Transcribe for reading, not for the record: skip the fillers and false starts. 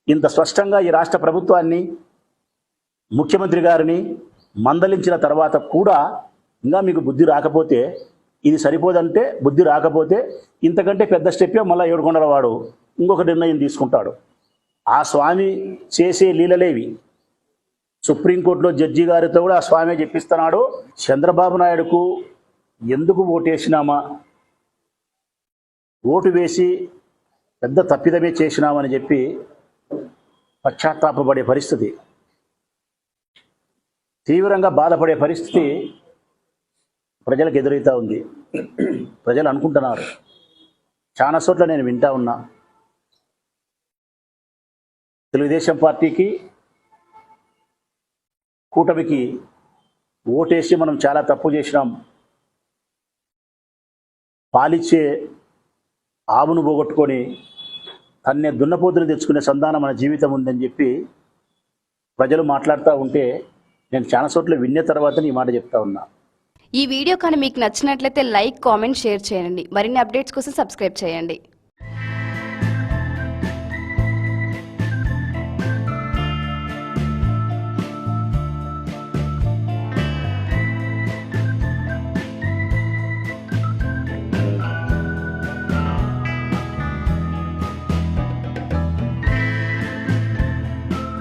ఇంత స్పష్టంగా ఈ రాష్ట్ర ప్రభుత్వాన్ని, ముఖ్యమంత్రి గారిని మందలించిన తర్వాత కూడా ఇంకా మీకు బుద్ధి రాకపోతే, ఇది సరిపోదంటే, బుద్ధి రాకపోతే ఇంతకంటే పెద్ద స్టెప్పే మళ్ళీ ఏడుకొండల వాడు ఇంకొక నిర్ణయం తీసుకుంటాడు. ఆ స్వామి చేసే లీలలేవి. సుప్రీంకోర్టులో జడ్జి గారితో కూడా ఆ స్వామి చెప్పిస్తున్నాడు, చంద్రబాబు నాయుడుకు ఎందుకు ఓటేసినామా, ఓటు వేసి పెద్ద తప్పిదమే చేసినామని చెప్పి పశ్చాత్తాపపడే పరిస్థితి, తీవ్రంగా బాధపడే పరిస్థితి ప్రజలకు ఎదురవుతూ ఉంది. ప్రజలు అనుకుంటున్నారు, చాలా చోట్ల నేను వింటా ఉన్నా, తెలుగుదేశం పార్టీకి, కూటమికి ఓటేసి మనం చాలా తప్పు చేసినాం, పాలిచ్చే ఆవును పోగొట్టుకొని తన్నే దున్నపోతులు తెచ్చుకునే సంధానం మన జీవితం ఉందని చెప్పి ప్రజలు మాట్లాడుతూ ఉంటే నేను చాలా చోట్ల విన్న తర్వాత ఈ మాట చెప్తా ఉన్నా. ఈ వీడియో కానీ మీకు నచ్చినట్లయితే లైక్, కామెంట్, షేర్ చేయండి. మరిన్ని అప్డేట్స్ కోసం సబ్స్క్రైబ్ చేయండి.